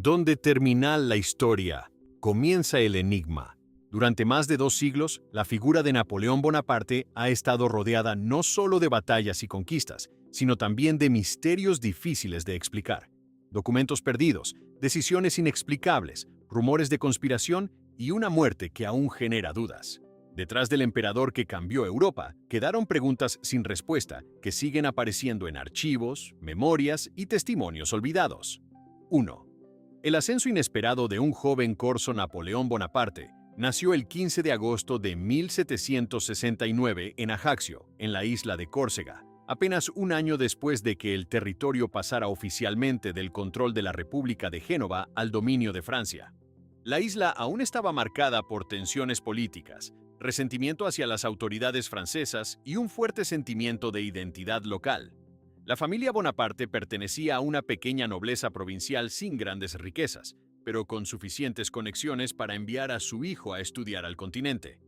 Donde termina la historia, comienza el enigma. Durante más de 2 siglos, la figura de Napoleón Bonaparte ha estado rodeada no solo de batallas y conquistas, sino también de misterios difíciles de explicar. Documentos perdidos, decisiones inexplicables, rumores de conspiración y una muerte que aún genera dudas. Detrás del emperador que cambió Europa, quedaron preguntas sin respuesta que siguen apareciendo en archivos, memorias y testimonios olvidados. 1. El ascenso inesperado de un joven corso Napoleón Bonaparte nació el 15 de agosto de 1769 en Ajaccio, en la isla de Córcega, apenas un año después de que el territorio pasara oficialmente del control de la República de Génova al dominio de Francia. La isla aún estaba marcada por tensiones políticas, resentimiento hacia las autoridades francesas y un fuerte sentimiento de identidad local. La familia Bonaparte pertenecía a una pequeña nobleza provincial sin grandes riquezas, pero con suficientes conexiones para enviar a su hijo a estudiar al continente.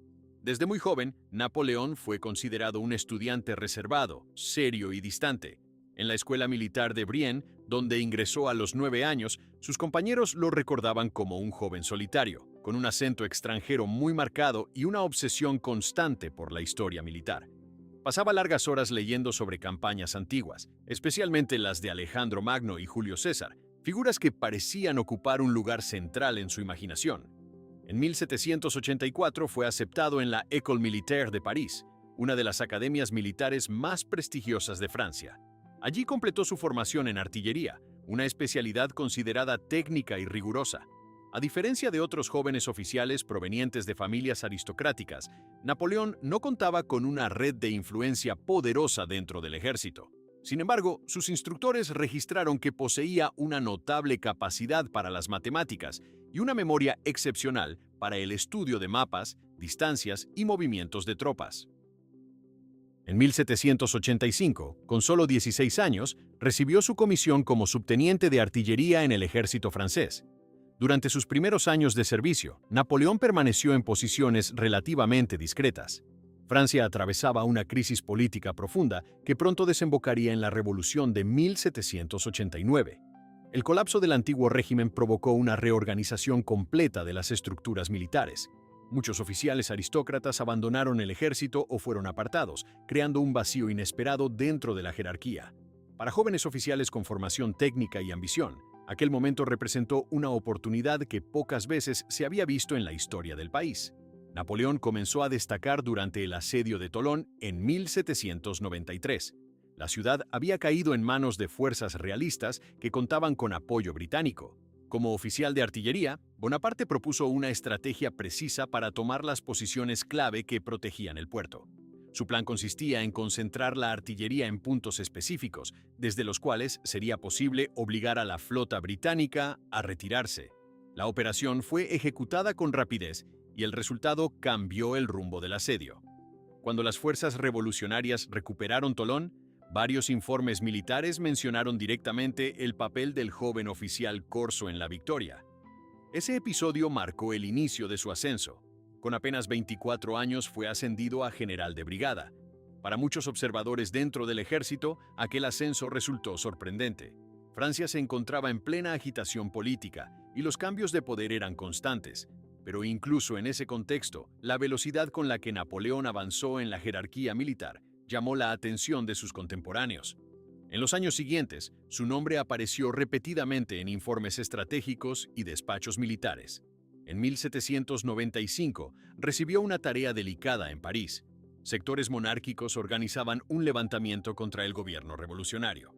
Desde muy joven, Napoleón fue considerado un estudiante reservado, serio y distante. En la escuela militar de Brienne, donde ingresó a los 9 años, sus compañeros lo recordaban como un joven solitario, con un acento extranjero muy marcado y una obsesión constante por la historia militar. Pasaba largas horas leyendo sobre campañas antiguas, especialmente las de Alejandro Magno y Julio César, figuras que parecían ocupar un lugar central en su imaginación. En 1784 fue aceptado en la École Militaire de París, una de las academias militares más prestigiosas de Francia. Allí completó su formación en artillería, una especialidad considerada técnica y rigurosa. A diferencia de otros jóvenes oficiales provenientes de familias aristocráticas, Napoleón no contaba con una red de influencia poderosa dentro del ejército. Sin embargo, sus instructores registraron que poseía una notable capacidad para las matemáticas y una memoria excepcional para el estudio de mapas, distancias y movimientos de tropas. En 1785, con solo 16 años, recibió su comisión como subteniente de artillería en el ejército francés. Durante sus primeros años de servicio, Napoleón permaneció en posiciones relativamente discretas. Francia atravesaba una crisis política profunda que pronto desembocaría en la Revolución de 1789. El colapso del antiguo régimen provocó una reorganización completa de las estructuras militares. Muchos oficiales aristócratas abandonaron el ejército o fueron apartados, creando un vacío inesperado dentro de la jerarquía. Para jóvenes oficiales con formación técnica y ambición, aquel momento representó una oportunidad que pocas veces se había visto en la historia del país. Napoleón comenzó a destacar durante el asedio de Tolón en 1793. La ciudad había caído en manos de fuerzas realistas que contaban con apoyo británico. Como oficial de artillería, Bonaparte propuso una estrategia precisa para tomar las posiciones clave que protegían el puerto. Su plan consistía en concentrar la artillería en puntos específicos, desde los cuales sería posible obligar a la flota británica a retirarse. La operación fue ejecutada con rapidez y el resultado cambió el rumbo del asedio. Cuando las fuerzas revolucionarias recuperaron Tolón, varios informes militares mencionaron directamente el papel del joven oficial corso en la victoria. Ese episodio marcó el inicio de su ascenso. Con apenas 24 años fue ascendido a general de brigada. Para muchos observadores dentro del ejército, aquel ascenso resultó sorprendente. Francia se encontraba en plena agitación política y los cambios de poder eran constantes. Pero incluso en ese contexto, la velocidad con la que Napoleón avanzó en la jerarquía militar llamó la atención de sus contemporáneos. En los años siguientes, su nombre apareció repetidamente en informes estratégicos y despachos militares. En 1795 recibió una tarea delicada en París. Sectores monárquicos organizaban un levantamiento contra el gobierno revolucionario.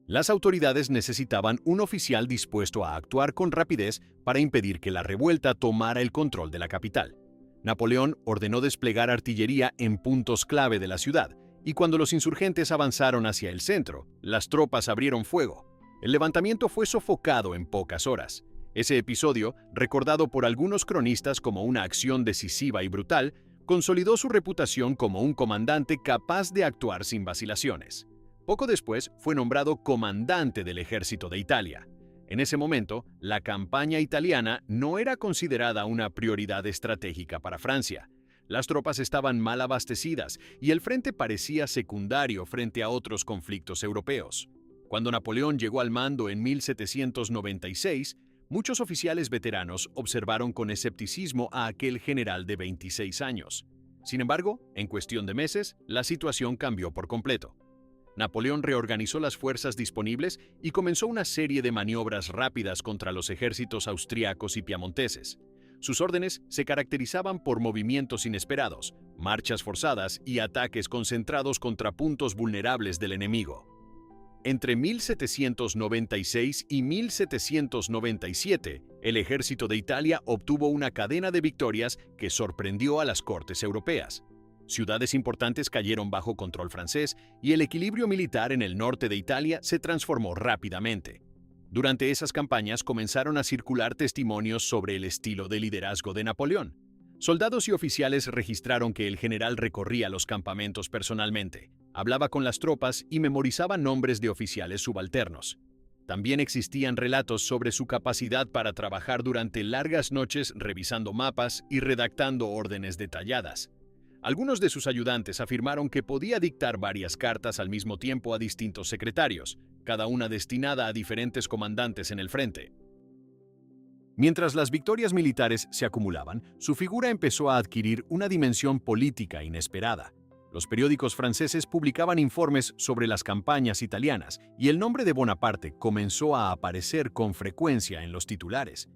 Las autoridades necesitaban un oficial dispuesto a actuar con rapidez para impedir que la revuelta tomara el control de la capital. Napoleón ordenó desplegar artillería en puntos clave de la ciudad, y cuando los insurgentes avanzaron hacia el centro, las tropas abrieron fuego. El levantamiento fue sofocado en pocas horas. Ese episodio, recordado por algunos cronistas como una acción decisiva y brutal, consolidó su reputación como un comandante capaz de actuar sin vacilaciones. Poco después fue nombrado comandante del ejército de Italia. En ese momento, la campaña italiana no era considerada una prioridad estratégica para Francia. Las tropas estaban mal abastecidas y el frente parecía secundario frente a otros conflictos europeos. Cuando Napoleón llegó al mando en 1796, muchos oficiales veteranos observaron con escepticismo a aquel general de 26 años. Sin embargo, en cuestión de meses, la situación cambió por completo. Napoleón reorganizó las fuerzas disponibles y comenzó una serie de maniobras rápidas contra los ejércitos austriacos y piamonteses. Sus órdenes se caracterizaban por movimientos inesperados, marchas forzadas y ataques concentrados contra puntos vulnerables del enemigo. Entre 1796 y 1797, el ejército de Italia obtuvo una cadena de victorias que sorprendió a las cortes europeas. Ciudades importantes cayeron bajo control francés y el equilibrio militar en el norte de Italia se transformó rápidamente. Durante esas campañas comenzaron a circular testimonios sobre el estilo de liderazgo de Napoleón. Soldados y oficiales registraron que el general recorría los campamentos personalmente, hablaba con las tropas y memorizaba nombres de oficiales subalternos. También existían relatos sobre su capacidad para trabajar durante largas noches revisando mapas y redactando órdenes detalladas. Algunos de sus ayudantes afirmaron que podía dictar varias cartas al mismo tiempo a distintos secretarios, cada una destinada a diferentes comandantes en el frente. Mientras las victorias militares se acumulaban, su figura empezó a adquirir una dimensión política inesperada. Los periódicos franceses publicaban informes sobre las campañas italianas y el nombre de Bonaparte comenzó a aparecer con frecuencia en los titulares.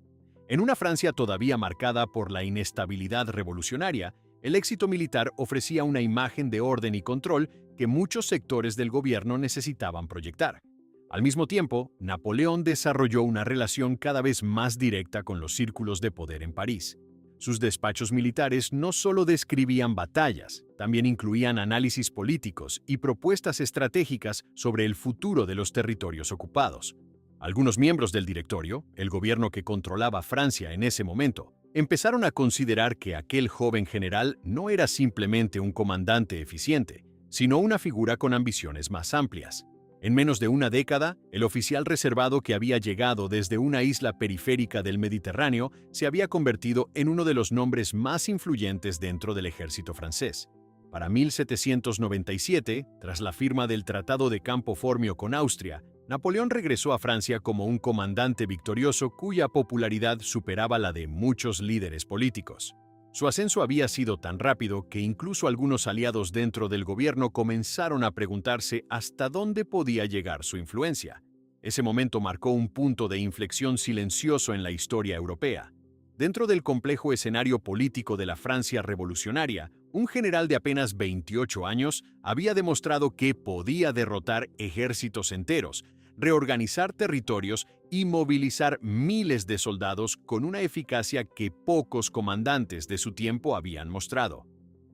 En una Francia todavía marcada por la inestabilidad revolucionaria, el éxito militar ofrecía una imagen de orden y control que muchos sectores del gobierno necesitaban proyectar. Al mismo tiempo, Napoleón desarrolló una relación cada vez más directa con los círculos de poder en París. Sus despachos militares no solo describían batallas, también incluían análisis políticos y propuestas estratégicas sobre el futuro de los territorios ocupados. Algunos miembros del directorio, el gobierno que controlaba Francia en ese momento, empezaron a considerar que aquel joven general no era simplemente un comandante eficiente, sino una figura con ambiciones más amplias. En menos de una década, el oficial reservado que había llegado desde una isla periférica del Mediterráneo se había convertido en uno de los nombres más influyentes dentro del ejército francés. Para 1797, tras la firma del Tratado de Campo Formio con Austria, Napoleón regresó a Francia como un comandante victorioso cuya popularidad superaba la de muchos líderes políticos. Su ascenso había sido tan rápido que incluso algunos aliados dentro del gobierno comenzaron a preguntarse hasta dónde podía llegar su influencia. Ese momento marcó un punto de inflexión silencioso en la historia europea. Dentro del complejo escenario político de la Francia revolucionaria, un general de apenas 28 años había demostrado que podía derrotar ejércitos enteros, reorganizar territorios y movilizar miles de soldados con una eficacia que pocos comandantes de su tiempo habían mostrado.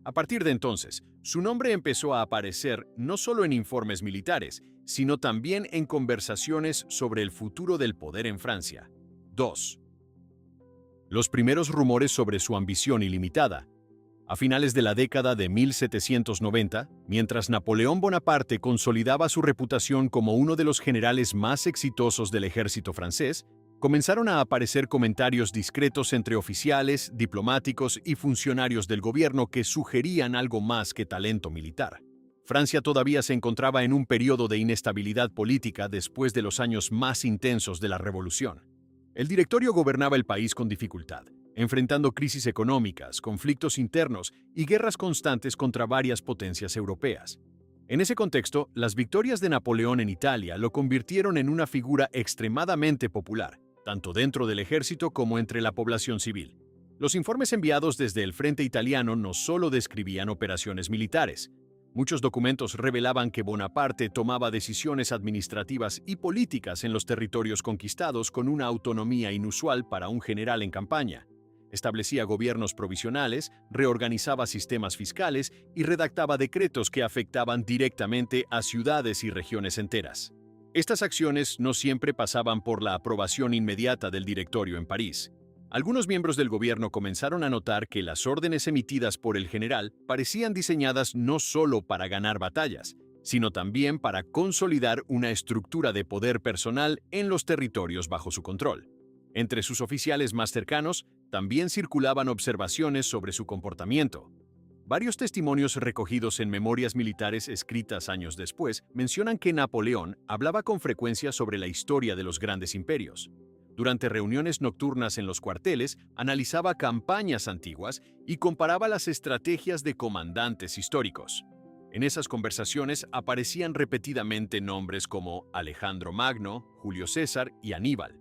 A partir de entonces, su nombre empezó a aparecer no solo en informes militares, sino también en conversaciones sobre el futuro del poder en Francia. 2. Los primeros rumores sobre su ambición ilimitada. A finales de la década de 1790, mientras Napoleón Bonaparte consolidaba su reputación como uno de los generales más exitosos del ejército francés, comenzaron a aparecer comentarios discretos entre oficiales, diplomáticos y funcionarios del gobierno que sugerían algo más que talento militar. Francia todavía se encontraba en un periodo de inestabilidad política después de los años más intensos de la Revolución. El directorio gobernaba el país con dificultad, enfrentando crisis económicas, conflictos internos y guerras constantes contra varias potencias europeas. En ese contexto, las victorias de Napoleón en Italia lo convirtieron en una figura extremadamente popular, tanto dentro del ejército como entre la población civil. Los informes enviados desde el frente italiano no solo describían operaciones militares. Muchos documentos revelaban que Bonaparte tomaba decisiones administrativas y políticas en los territorios conquistados con una autonomía inusual para un general en campaña. Establecía gobiernos provisionales, reorganizaba sistemas fiscales y redactaba decretos que afectaban directamente a ciudades y regiones enteras. Estas acciones no siempre pasaban por la aprobación inmediata del directorio en París. Algunos miembros del gobierno comenzaron a notar que las órdenes emitidas por el general parecían diseñadas no solo para ganar batallas, sino también para consolidar una estructura de poder personal en los territorios bajo su control. Entre sus oficiales más cercanos, también circulaban observaciones sobre su comportamiento. Varios testimonios recogidos en memorias militares escritas años después mencionan que Napoleón hablaba con frecuencia sobre la historia de los grandes imperios. Durante reuniones nocturnas en los cuarteles, analizaba campañas antiguas y comparaba las estrategias de comandantes históricos. En esas conversaciones aparecían repetidamente nombres como Alejandro Magno, Julio César y Aníbal.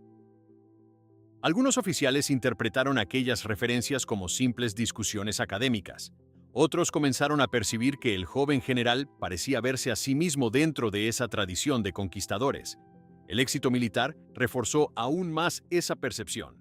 Algunos oficiales interpretaron aquellas referencias como simples discusiones académicas. Otros comenzaron a percibir que el joven general parecía verse a sí mismo dentro de esa tradición de conquistadores. El éxito militar reforzó aún más esa percepción.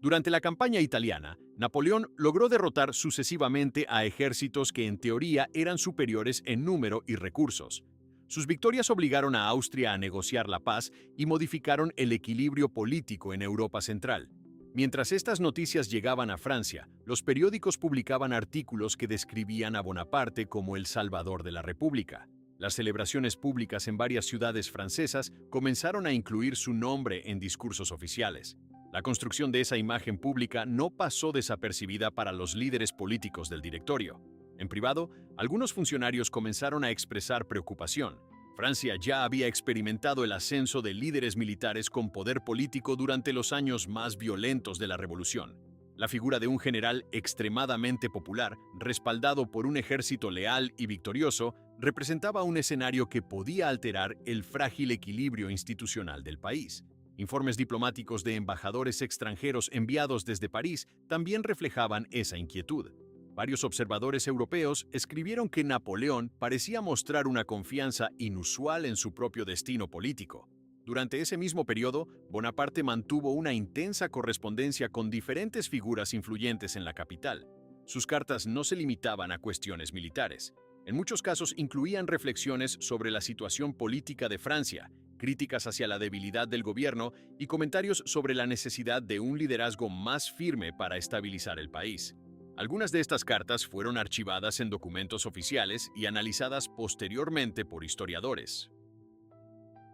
Durante la campaña italiana, Napoleón logró derrotar sucesivamente a ejércitos que en teoría eran superiores en número y recursos. Sus victorias obligaron a Austria a negociar la paz y modificaron el equilibrio político en Europa Central. Mientras estas noticias llegaban a Francia, los periódicos publicaban artículos que describían a Bonaparte como el salvador de la República. Las celebraciones públicas en varias ciudades francesas comenzaron a incluir su nombre en discursos oficiales. La construcción de esa imagen pública no pasó desapercibida para los líderes políticos del directorio. En privado, algunos funcionarios comenzaron a expresar preocupación. Francia ya había experimentado el ascenso de líderes militares con poder político durante los años más violentos de la Revolución. La figura de un general extremadamente popular, respaldado por un ejército leal y victorioso, representaba un escenario que podía alterar el frágil equilibrio institucional del país. Informes diplomáticos de embajadores extranjeros enviados desde París también reflejaban esa inquietud. Varios observadores europeos escribieron que Napoleón parecía mostrar una confianza inusual en su propio destino político. Durante ese mismo periodo, Bonaparte mantuvo una intensa correspondencia con diferentes figuras influyentes en la capital. Sus cartas no se limitaban a cuestiones militares. En muchos casos incluían reflexiones sobre la situación política de Francia, críticas hacia la debilidad del gobierno y comentarios sobre la necesidad de un liderazgo más firme para estabilizar el país. Algunas de estas cartas fueron archivadas en documentos oficiales y analizadas posteriormente por historiadores.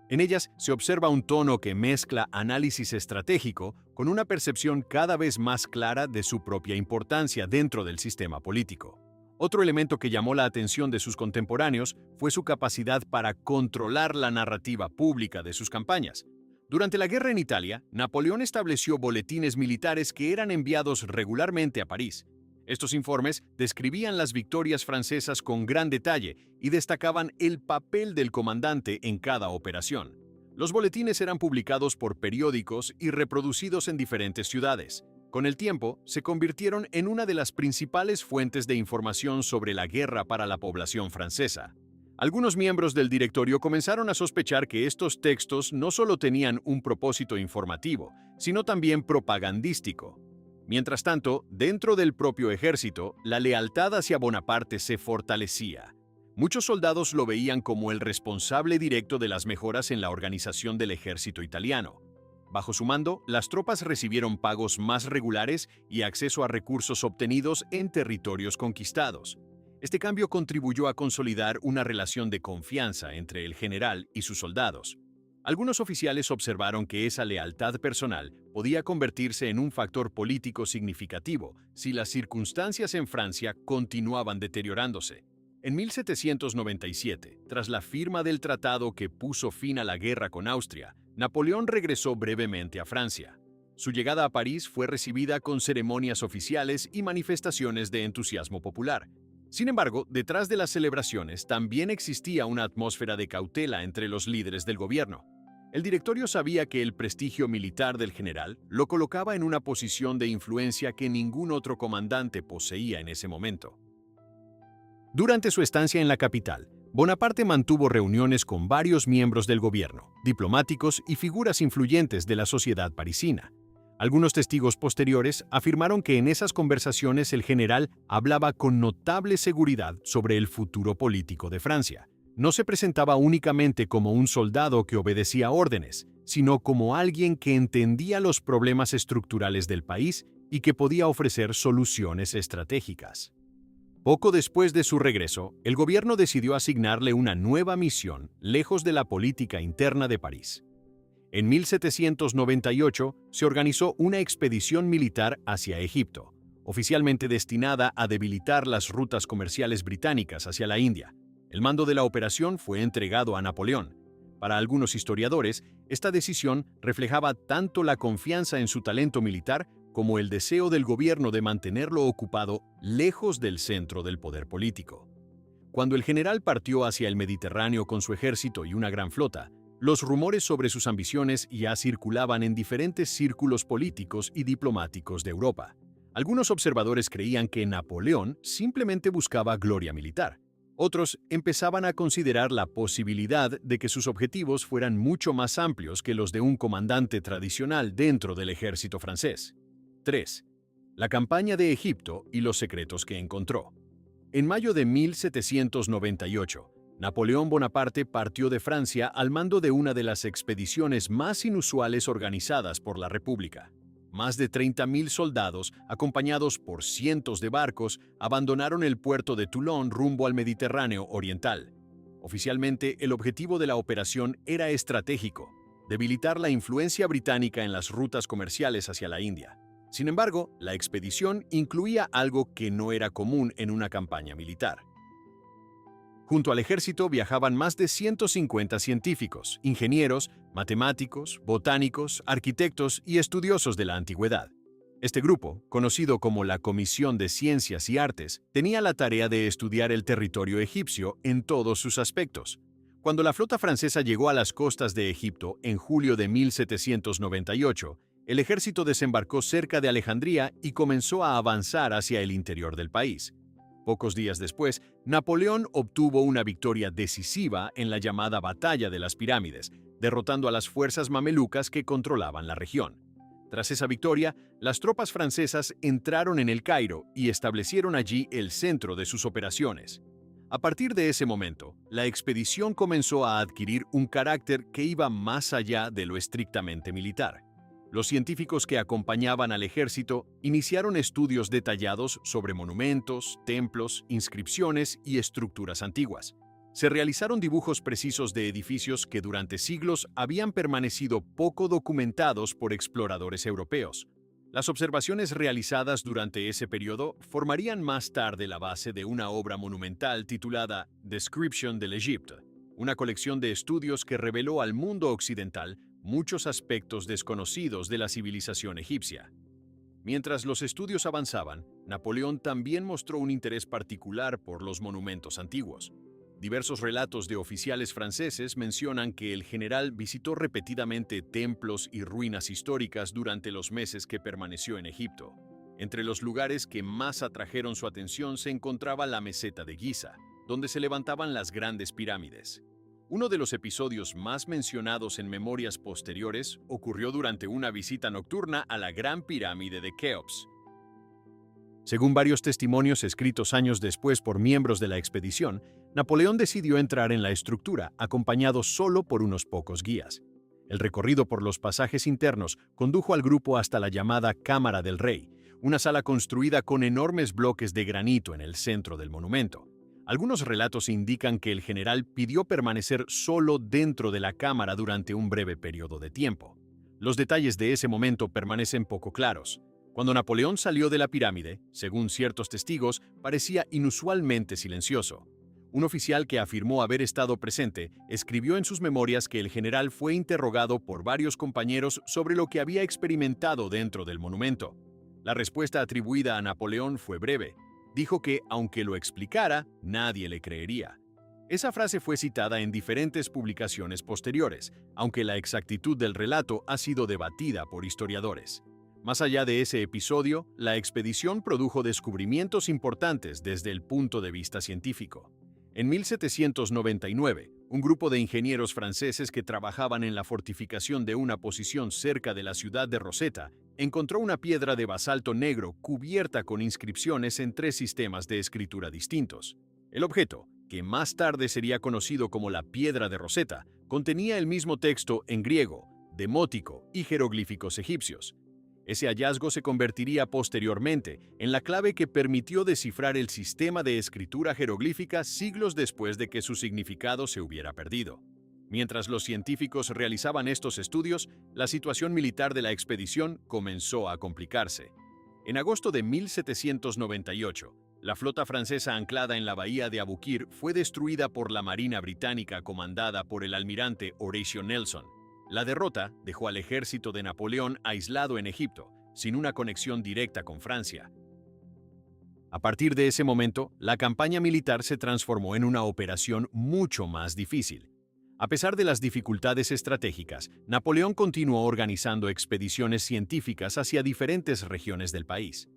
En ellas se observa un tono que mezcla análisis estratégico con una percepción cada vez más clara de su propia importancia dentro del sistema político. Otro elemento que llamó la atención de sus contemporáneos fue su capacidad para controlar la narrativa pública de sus campañas. Durante la guerra en Italia, Napoleón estableció boletines militares que eran enviados regularmente a París. Estos informes describían las victorias francesas con gran detalle y destacaban el papel del comandante en cada operación. Los boletines eran publicados por periódicos y reproducidos en diferentes ciudades. Con el tiempo, se convirtieron en una de las principales fuentes de información sobre la guerra para la población francesa. Algunos miembros del directorio comenzaron a sospechar que estos textos no solo tenían un propósito informativo, sino también propagandístico. Mientras tanto, dentro del propio ejército, la lealtad hacia Bonaparte se fortalecía. Muchos soldados lo veían como el responsable directo de las mejoras en la organización del ejército italiano. Bajo su mando, las tropas recibieron pagos más regulares y acceso a recursos obtenidos en territorios conquistados. Este cambio contribuyó a consolidar una relación de confianza entre el general y sus soldados. Algunos oficiales observaron que esa lealtad personal podía convertirse en un factor político significativo si las circunstancias en Francia continuaban deteriorándose. En 1797, tras la firma del tratado que puso fin a la guerra con Austria, Napoleón regresó brevemente a Francia. Su llegada a París fue recibida con ceremonias oficiales y manifestaciones de entusiasmo popular. Sin embargo, detrás de las celebraciones también existía una atmósfera de cautela entre los líderes del gobierno. El directorio sabía que el prestigio militar del general lo colocaba en una posición de influencia que ningún otro comandante poseía en ese momento. Durante su estancia en la capital, Bonaparte mantuvo reuniones con varios miembros del gobierno, diplomáticos y figuras influyentes de la sociedad parisina. Algunos testigos posteriores afirmaron que en esas conversaciones el general hablaba con notable seguridad sobre el futuro político de Francia. No se presentaba únicamente como un soldado que obedecía órdenes, sino como alguien que entendía los problemas estructurales del país y que podía ofrecer soluciones estratégicas. Poco después de su regreso, el gobierno decidió asignarle una nueva misión lejos de la política interna de París. En 1798 se organizó una expedición militar hacia Egipto, oficialmente destinada a debilitar las rutas comerciales británicas hacia la India. El mando de la operación fue entregado a Napoleón. Para algunos historiadores, esta decisión reflejaba tanto la confianza en su talento militar como el deseo del gobierno de mantenerlo ocupado lejos del centro del poder político. Cuando el general partió hacia el Mediterráneo con su ejército y una gran flota, los rumores sobre sus ambiciones ya circulaban en diferentes círculos políticos y diplomáticos de Europa. Algunos observadores creían que Napoleón simplemente buscaba gloria militar. Otros empezaban a considerar la posibilidad de que sus objetivos fueran mucho más amplios que los de un comandante tradicional dentro del ejército francés. 3. La campaña de Egipto y los secretos que encontró. En mayo de 1798, Napoleón Bonaparte partió de Francia al mando de una de las expediciones más inusuales organizadas por la República. Más de 30.000 soldados, acompañados por cientos de barcos, abandonaron el puerto de Toulon rumbo al Mediterráneo oriental. Oficialmente, el objetivo de la operación era estratégico: debilitar la influencia británica en las rutas comerciales hacia la India. Sin embargo, la expedición incluía algo que no era común en una campaña militar. Junto al ejército viajaban más de 150 científicos, ingenieros, matemáticos, botánicos, arquitectos y estudiosos de la antigüedad. Este grupo, conocido como la Comisión de Ciencias y Artes, tenía la tarea de estudiar el territorio egipcio en todos sus aspectos. Cuando la flota francesa llegó a las costas de Egipto en julio de 1798, el ejército desembarcó cerca de Alejandría y comenzó a avanzar hacia el interior del país. Pocos días después, Napoleón obtuvo una victoria decisiva en la llamada Batalla de las Pirámides, derrotando a las fuerzas mamelucas que controlaban la región. Tras esa victoria, las tropas francesas entraron en El Cairo y establecieron allí el centro de sus operaciones. A partir de ese momento, la expedición comenzó a adquirir un carácter que iba más allá de lo estrictamente militar. Los científicos que acompañaban al ejército iniciaron estudios detallados sobre monumentos, templos, inscripciones y estructuras antiguas. Se realizaron dibujos precisos de edificios que durante siglos habían permanecido poco documentados por exploradores europeos. Las observaciones realizadas durante ese periodo formarían más tarde la base de una obra monumental titulada Description de l'Égypte, una colección de estudios que reveló al mundo occidental muchos aspectos desconocidos de la civilización egipcia. Mientras los estudios avanzaban, Napoleón también mostró un interés particular por los monumentos antiguos. Diversos relatos de oficiales franceses mencionan que el general visitó repetidamente templos y ruinas históricas durante los meses que permaneció en Egipto. Entre los lugares que más atrajeron su atención se encontraba la meseta de Giza, donde se levantaban las grandes pirámides. Uno de los episodios más mencionados en memorias posteriores ocurrió durante una visita nocturna a la Gran Pirámide de Keops. Según varios testimonios escritos años después por miembros de la expedición, Napoleón decidió entrar en la estructura, acompañado solo por unos pocos guías. El recorrido por los pasajes internos condujo al grupo hasta la llamada Cámara del Rey, una sala construida con enormes bloques de granito en el centro del monumento. Algunos relatos indican que el general pidió permanecer solo dentro de la cámara durante un breve periodo de tiempo. Los detalles de ese momento permanecen poco claros. Cuando Napoleón salió de la pirámide, según ciertos testigos, parecía inusualmente silencioso. Un oficial que afirmó haber estado presente escribió en sus memorias que el general fue interrogado por varios compañeros sobre lo que había experimentado dentro del monumento. La respuesta atribuida a Napoleón fue breve. Dijo que, aunque lo explicara, nadie le creería. Esa frase fue citada en diferentes publicaciones posteriores, aunque la exactitud del relato ha sido debatida por historiadores. Más allá de ese episodio, la expedición produjo descubrimientos importantes desde el punto de vista científico. En 1799, un grupo de ingenieros franceses que trabajaban en la fortificación de una posición cerca de la ciudad de Rosetta encontró una piedra de basalto negro cubierta con inscripciones en 3 sistemas de escritura distintos. El objeto, que más tarde sería conocido como la Piedra de Rosetta, contenía el mismo texto en griego, demótico y jeroglíficos egipcios. Ese hallazgo se convertiría posteriormente en la clave que permitió descifrar el sistema de escritura jeroglífica siglos después de que su significado se hubiera perdido. Mientras los científicos realizaban estos estudios, la situación militar de la expedición comenzó a complicarse. En agosto de 1798, la flota francesa anclada en la bahía de Abukir fue destruida por la Marina británica comandada por el almirante Horatio Nelson. La derrota dejó al ejército de Napoleón aislado en Egipto, sin una conexión directa con Francia. A partir de ese momento, la campaña militar se transformó en una operación mucho más difícil. A pesar de las dificultades estratégicas, Napoleón continuó organizando expediciones científicas hacia diferentes regiones del país.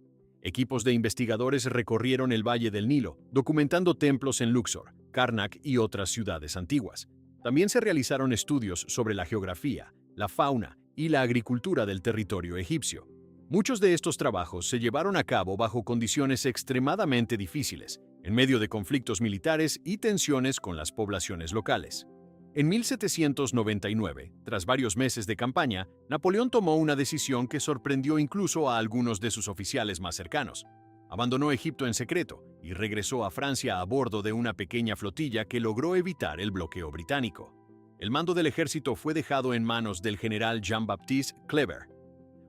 Equipos de investigadores recorrieron el Valle del Nilo, documentando templos en Luxor, Karnak y otras ciudades antiguas. También se realizaron estudios sobre la geografía, la fauna y la agricultura del territorio egipcio. Muchos de estos trabajos se llevaron a cabo bajo condiciones extremadamente difíciles, en medio de conflictos militares y tensiones con las poblaciones locales. En 1799, tras varios meses de campaña, Napoleón tomó una decisión que sorprendió incluso a algunos de sus oficiales más cercanos. Abandonó Egipto en secreto y regresó a Francia a bordo de una pequeña flotilla que logró evitar el bloqueo británico. El mando del ejército fue dejado en manos del general Jean-Baptiste Kleber.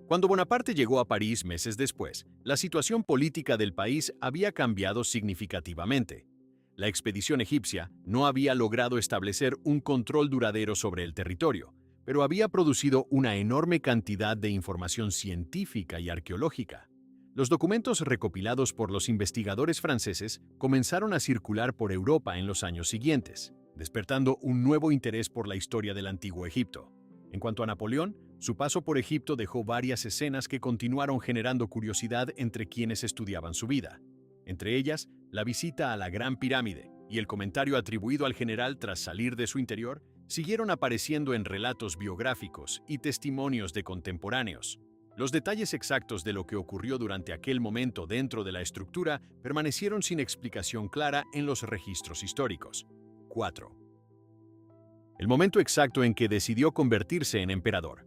Cuando Bonaparte llegó a París meses después, la situación política del país había cambiado significativamente. La expedición egipcia no había logrado establecer un control duradero sobre el territorio, pero había producido una enorme cantidad de información científica y arqueológica. Los documentos recopilados por los investigadores franceses comenzaron a circular por Europa en los años siguientes, despertando un nuevo interés por la historia del antiguo Egipto. En cuanto a Napoleón, su paso por Egipto dejó varias escenas que continuaron generando curiosidad entre quienes estudiaban su vida. Entre ellas, la visita a la Gran Pirámide y el comentario atribuido al general tras salir de su interior siguieron apareciendo en relatos biográficos y testimonios de contemporáneos. Los detalles exactos de lo que ocurrió durante aquel momento dentro de la estructura permanecieron sin explicación clara en los registros históricos. 4. El momento exacto en que decidió convertirse en emperador.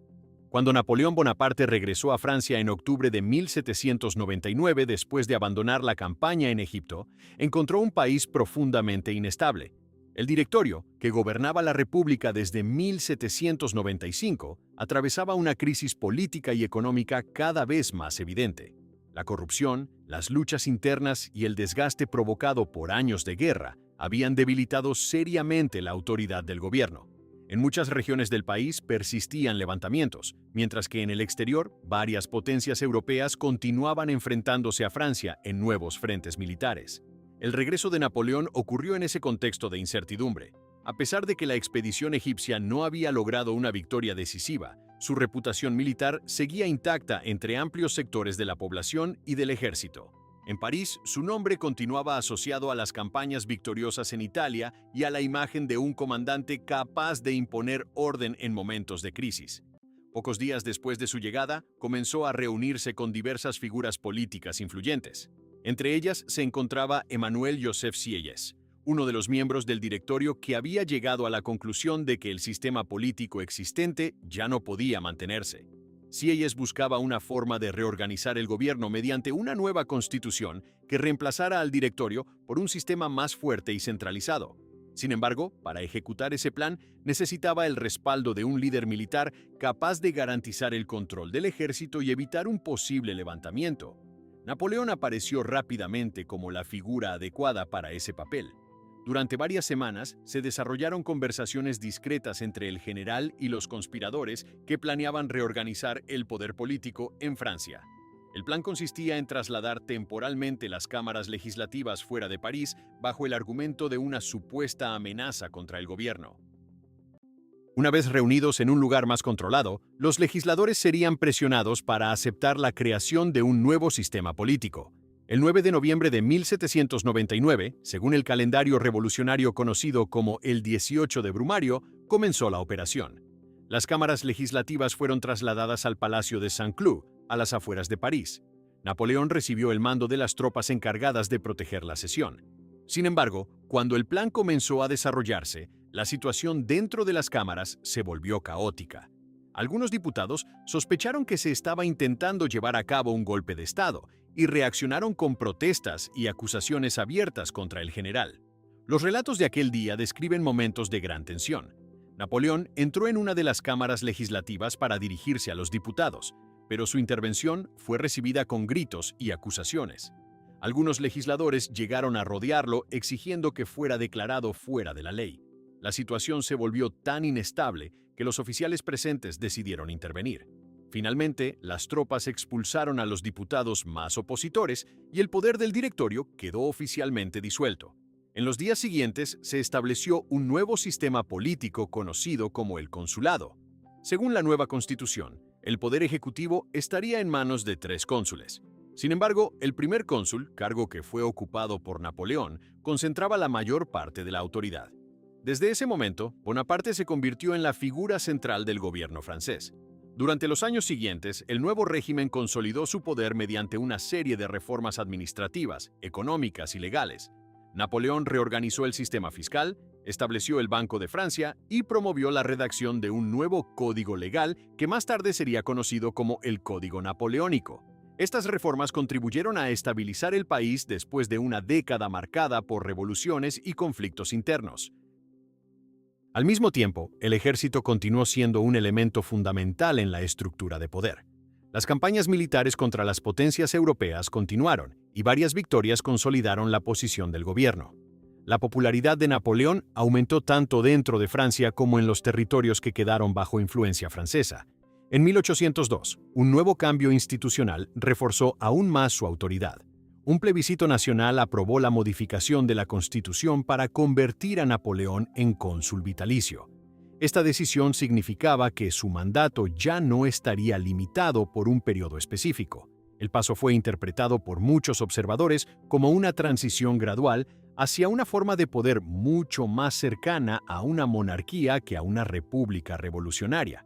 Cuando Napoleón Bonaparte regresó a Francia en octubre de 1799 después de abandonar la campaña en Egipto, encontró un país profundamente inestable. El directorio, que gobernaba la República desde 1795, atravesaba una crisis política y económica cada vez más evidente. La corrupción, las luchas internas y el desgaste provocado por años de guerra habían debilitado seriamente la autoridad del gobierno. En muchas regiones del país persistían levantamientos, mientras que en el exterior, varias potencias europeas continuaban enfrentándose a Francia en nuevos frentes militares. El regreso de Napoleón ocurrió en ese contexto de incertidumbre. A pesar de que la expedición egipcia no había logrado una victoria decisiva, su reputación militar seguía intacta entre amplios sectores de la población y del ejército. En París, su nombre continuaba asociado a las campañas victoriosas en Italia y a la imagen de un comandante capaz de imponer orden en momentos de crisis. Pocos días después de su llegada, comenzó a reunirse con diversas figuras políticas influyentes. Entre ellas se encontraba Emmanuel Joseph Sieyès, uno de los miembros del directorio que había llegado a la conclusión de que el sistema político existente ya no podía mantenerse. Sieyès buscaba una forma de reorganizar el gobierno mediante una nueva constitución que reemplazara al directorio por un sistema más fuerte y centralizado. Sin embargo, para ejecutar ese plan, necesitaba el respaldo de un líder militar capaz de garantizar el control del ejército y evitar un posible levantamiento. Napoleón apareció rápidamente como la figura adecuada para ese papel. Durante varias semanas se desarrollaron conversaciones discretas entre el general y los conspiradores que planeaban reorganizar el poder político en Francia. El plan consistía en trasladar temporalmente las cámaras legislativas fuera de París bajo el argumento de una supuesta amenaza contra el gobierno. Una vez reunidos en un lugar más controlado, los legisladores serían presionados para aceptar la creación de un nuevo sistema político. El 9 de noviembre de 1799, según el calendario revolucionario conocido como el 18 de Brumario, comenzó la operación. Las cámaras legislativas fueron trasladadas al Palacio de Saint-Cloud, a las afueras de París. Napoleón recibió el mando de las tropas encargadas de proteger la sesión. Sin embargo, cuando el plan comenzó a desarrollarse, la situación dentro de las cámaras se volvió caótica. Algunos diputados sospecharon que se estaba intentando llevar a cabo un golpe de Estado y reaccionaron con protestas y acusaciones abiertas contra el general. Los relatos de aquel día describen momentos de gran tensión. Napoleón entró en una de las cámaras legislativas para dirigirse a los diputados, pero su intervención fue recibida con gritos y acusaciones. Algunos legisladores llegaron a rodearlo exigiendo que fuera declarado fuera de la ley. La situación se volvió tan inestable que los oficiales presentes decidieron intervenir. Finalmente, las tropas expulsaron a los diputados más opositores y el poder del directorio quedó oficialmente disuelto. En los días siguientes se estableció un nuevo sistema político conocido como el consulado. Según la nueva constitución, el poder ejecutivo estaría en manos de 3 cónsules. Sin embargo, el primer cónsul, cargo que fue ocupado por Napoleón, concentraba la mayor parte de la autoridad. Desde ese momento, Bonaparte se convirtió en la figura central del gobierno francés. Durante los años siguientes, el nuevo régimen consolidó su poder mediante una serie de reformas administrativas, económicas y legales. Napoleón reorganizó el sistema fiscal, estableció el Banco de Francia y promovió la redacción de un nuevo código legal que más tarde sería conocido como el Código Napoleónico. Estas reformas contribuyeron a estabilizar el país después de una década marcada por revoluciones y conflictos internos. Al mismo tiempo, el ejército continuó siendo un elemento fundamental en la estructura de poder. Las campañas militares contra las potencias europeas continuaron y varias victorias consolidaron la posición del gobierno. La popularidad de Napoleón aumentó tanto dentro de Francia como en los territorios que quedaron bajo influencia francesa. En 1802, un nuevo cambio institucional reforzó aún más su autoridad. Un plebiscito nacional aprobó la modificación de la Constitución para convertir a Napoleón en cónsul vitalicio. Esta decisión significaba que su mandato ya no estaría limitado por un periodo específico. El paso fue interpretado por muchos observadores como una transición gradual hacia una forma de poder mucho más cercana a una monarquía que a una república revolucionaria.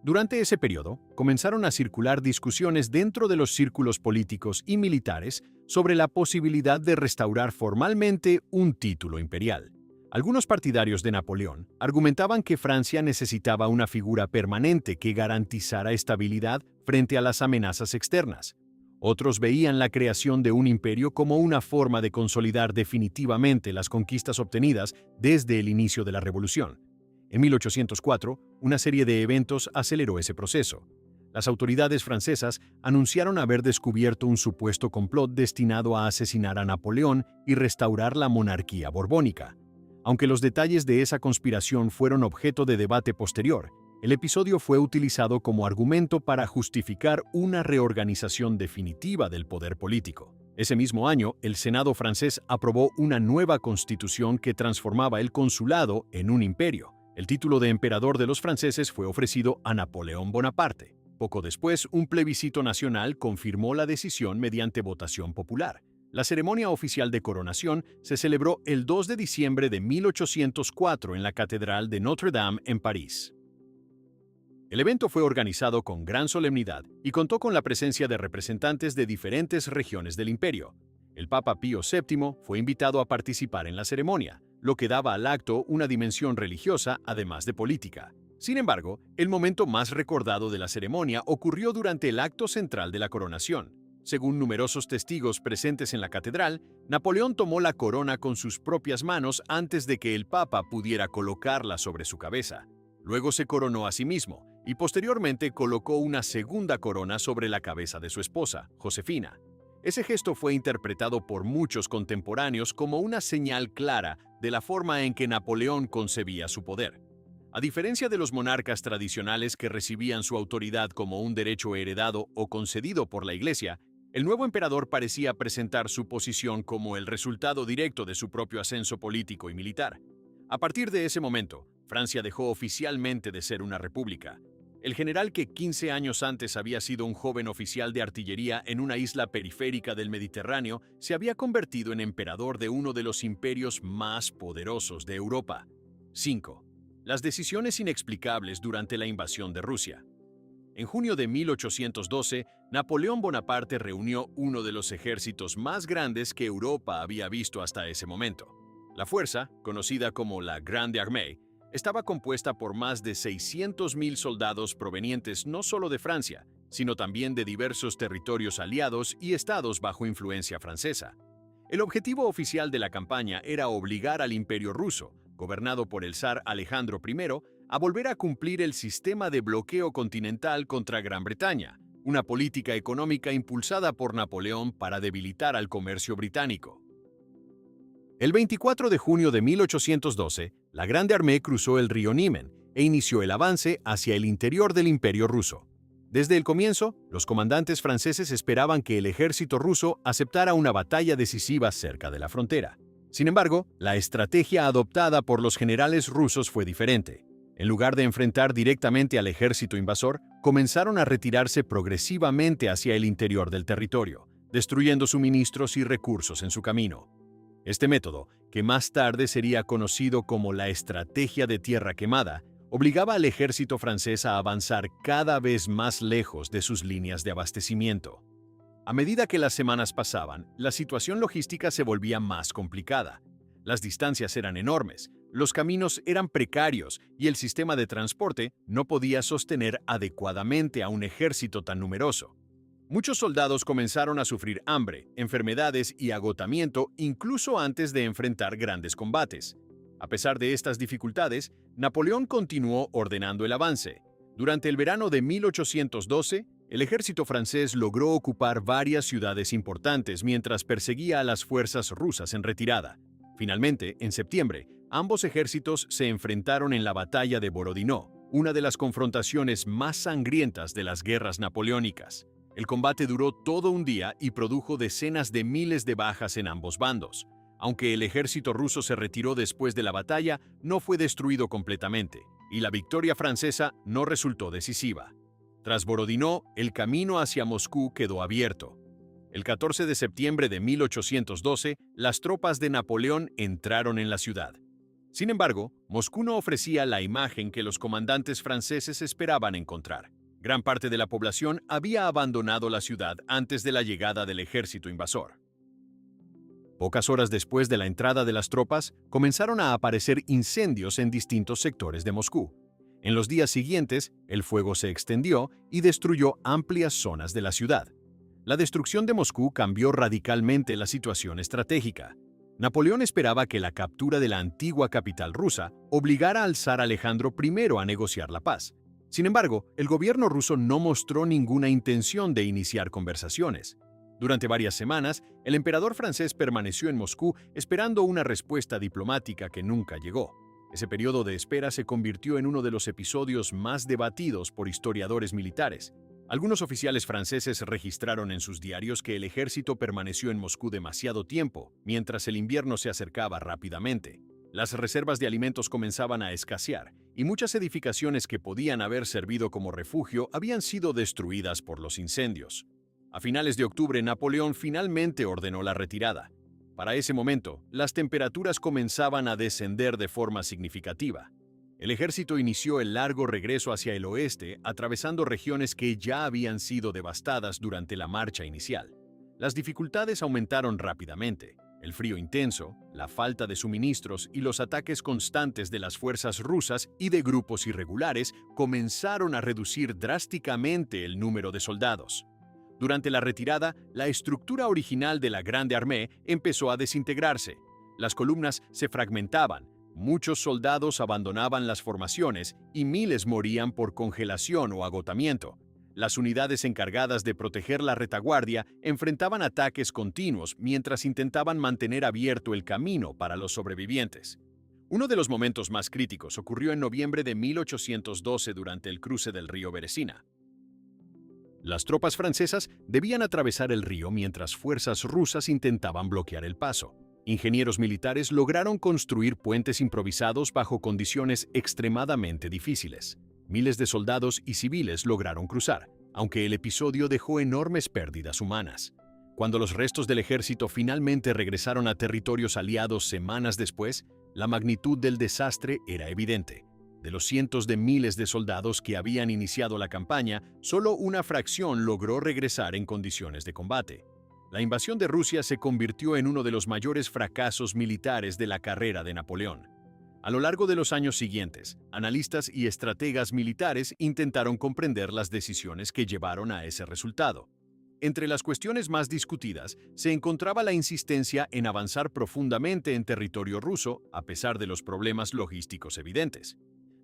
Durante ese periodo, comenzaron a circular discusiones dentro de los círculos políticos y militares sobre la posibilidad de restaurar formalmente un título imperial. Algunos partidarios de Napoleón argumentaban que Francia necesitaba una figura permanente que garantizara estabilidad frente a las amenazas externas. Otros veían la creación de un imperio como una forma de consolidar definitivamente las conquistas obtenidas desde el inicio de la Revolución. En 1804, una serie de eventos aceleró ese proceso. Las autoridades francesas anunciaron haber descubierto un supuesto complot destinado a asesinar a Napoleón y restaurar la monarquía borbónica. Aunque los detalles de esa conspiración fueron objeto de debate posterior, el episodio fue utilizado como argumento para justificar una reorganización definitiva del poder político. Ese mismo año, el Senado francés aprobó una nueva constitución que transformaba el consulado en un imperio. El título de emperador de los franceses fue ofrecido a Napoleón Bonaparte. Poco después, un plebiscito nacional confirmó la decisión mediante votación popular. La ceremonia oficial de coronación se celebró el 2 de diciembre de 1804 en la Catedral de Notre-Dame en París. El evento fue organizado con gran solemnidad y contó con la presencia de representantes de diferentes regiones del imperio. El Papa Pío VII fue invitado a participar en la ceremonia, lo que daba al acto una dimensión religiosa además de política. Sin embargo, el momento más recordado de la ceremonia ocurrió durante el acto central de la coronación. Según numerosos testigos presentes en la catedral, Napoleón tomó la corona con sus propias manos antes de que el Papa pudiera colocarla sobre su cabeza. Luego se coronó a sí mismo y posteriormente colocó una segunda corona sobre la cabeza de su esposa, Josefina. Ese gesto fue interpretado por muchos contemporáneos como una señal clara de la forma en que Napoleón concebía su poder. A diferencia de los monarcas tradicionales que recibían su autoridad como un derecho heredado o concedido por la Iglesia, el nuevo emperador parecía presentar su posición como el resultado directo de su propio ascenso político y militar. A partir de ese momento, Francia dejó oficialmente de ser una república. El general que 15 años antes había sido un joven oficial de artillería en una isla periférica del Mediterráneo se había convertido en emperador de uno de los imperios más poderosos de Europa. 5. Las decisiones inexplicables durante la invasión de Rusia. En junio de 1812, Napoleón Bonaparte reunió uno de los ejércitos más grandes que Europa había visto hasta ese momento. La fuerza, conocida como la Grande Armée, estaba compuesta por más de 600.000 soldados provenientes no solo de Francia, sino también de diversos territorios aliados y estados bajo influencia francesa. El objetivo oficial de la campaña era obligar al Imperio ruso, gobernado por el zar Alejandro I, a volver a cumplir el sistema de bloqueo continental contra Gran Bretaña, una política económica impulsada por Napoleón para debilitar al comercio británico. El 24 de junio de 1812, la Grande Armée cruzó el río Niemen e inició el avance hacia el interior del Imperio ruso. Desde el comienzo, los comandantes franceses esperaban que el ejército ruso aceptara una batalla decisiva cerca de la frontera. Sin embargo, la estrategia adoptada por los generales rusos fue diferente. En lugar de enfrentar directamente al ejército invasor, comenzaron a retirarse progresivamente hacia el interior del territorio, destruyendo suministros y recursos en su camino. Este método, que más tarde sería conocido como la estrategia de tierra quemada, obligaba al ejército francés a avanzar cada vez más lejos de sus líneas de abastecimiento. A medida que las semanas pasaban, la situación logística se volvía más complicada. Las distancias eran enormes, los caminos eran precarios y el sistema de transporte no podía sostener adecuadamente a un ejército tan numeroso. Muchos soldados comenzaron a sufrir hambre, enfermedades y agotamiento incluso antes de enfrentar grandes combates. A pesar de estas dificultades, Napoleón continuó ordenando el avance. Durante el verano de 1812, el ejército francés logró ocupar varias ciudades importantes mientras perseguía a las fuerzas rusas en retirada. Finalmente, en septiembre, ambos ejércitos se enfrentaron en la batalla de Borodino, una de las confrontaciones más sangrientas de las guerras napoleónicas. El combate duró todo un día y produjo decenas de miles de bajas en ambos bandos. Aunque el ejército ruso se retiró después de la batalla, no fue destruido completamente, y la victoria francesa no resultó decisiva. Tras Borodino, el camino hacia Moscú quedó abierto. El 14 de septiembre de 1812, las tropas de Napoleón entraron en la ciudad. Sin embargo, Moscú no ofrecía la imagen que los comandantes franceses esperaban encontrar. Gran parte de la población había abandonado la ciudad antes de la llegada del ejército invasor. Pocas horas después de la entrada de las tropas, comenzaron a aparecer incendios en distintos sectores de Moscú. En los días siguientes, el fuego se extendió y destruyó amplias zonas de la ciudad. La destrucción de Moscú cambió radicalmente la situación estratégica. Napoleón esperaba que la captura de la antigua capital rusa obligara al zar Alejandro I a negociar la paz. Sin embargo, el gobierno ruso no mostró ninguna intención de iniciar conversaciones. Durante varias semanas, el emperador francés permaneció en Moscú esperando una respuesta diplomática que nunca llegó. Ese periodo de espera se convirtió en uno de los episodios más debatidos por historiadores militares. Algunos oficiales franceses registraron en sus diarios que el ejército permaneció en Moscú demasiado tiempo, mientras el invierno se acercaba rápidamente. Las reservas de alimentos comenzaban a escasear, y muchas edificaciones que podían haber servido como refugio habían sido destruidas por los incendios. A finales de octubre, Napoleón finalmente ordenó la retirada. Para ese momento, las temperaturas comenzaban a descender de forma significativa. El ejército inició el largo regreso hacia el oeste, atravesando regiones que ya habían sido devastadas durante la marcha inicial. Las dificultades aumentaron rápidamente. El frío intenso, la falta de suministros y los ataques constantes de las fuerzas rusas y de grupos irregulares comenzaron a reducir drásticamente el número de soldados. Durante la retirada, la estructura original de la Grande Armée empezó a desintegrarse. Las columnas se fragmentaban, muchos soldados abandonaban las formaciones y miles morían por congelación o agotamiento. Las unidades encargadas de proteger la retaguardia enfrentaban ataques continuos mientras intentaban mantener abierto el camino para los sobrevivientes. Uno de los momentos más críticos ocurrió en noviembre de 1812 durante el cruce del río Beresina. Las tropas francesas debían atravesar el río mientras fuerzas rusas intentaban bloquear el paso. Ingenieros militares lograron construir puentes improvisados bajo condiciones extremadamente difíciles. Miles de soldados y civiles lograron cruzar, aunque el episodio dejó enormes pérdidas humanas. Cuando los restos del ejército finalmente regresaron a territorios aliados semanas después, la magnitud del desastre era evidente. De los cientos de miles de soldados que habían iniciado la campaña, solo una fracción logró regresar en condiciones de combate. La invasión de Rusia se convirtió en uno de los mayores fracasos militares de la carrera de Napoleón. A lo largo de los años siguientes, analistas y estrategas militares intentaron comprender las decisiones que llevaron a ese resultado. Entre las cuestiones más discutidas se encontraba la insistencia en avanzar profundamente en territorio ruso a pesar de los problemas logísticos evidentes.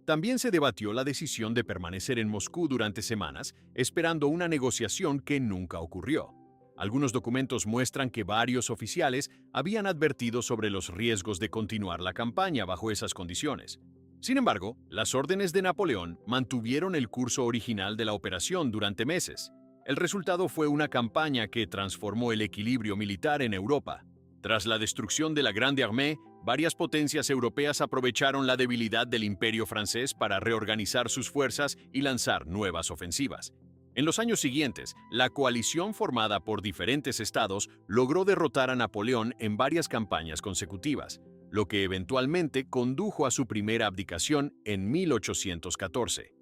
También se debatió la decisión de permanecer en Moscú durante semanas, esperando una negociación que nunca ocurrió. Algunos documentos muestran que varios oficiales habían advertido sobre los riesgos de continuar la campaña bajo esas condiciones. Sin embargo, las órdenes de Napoleón mantuvieron el curso original de la operación durante meses. El resultado fue una campaña que transformó el equilibrio militar en Europa. Tras la destrucción de la Grande Armée, varias potencias europeas aprovecharon la debilidad del Imperio francés para reorganizar sus fuerzas y lanzar nuevas ofensivas. En los años siguientes, la coalición formada por diferentes estados logró derrotar a Napoleón en varias campañas consecutivas, lo que eventualmente condujo a su primera abdicación en 1814.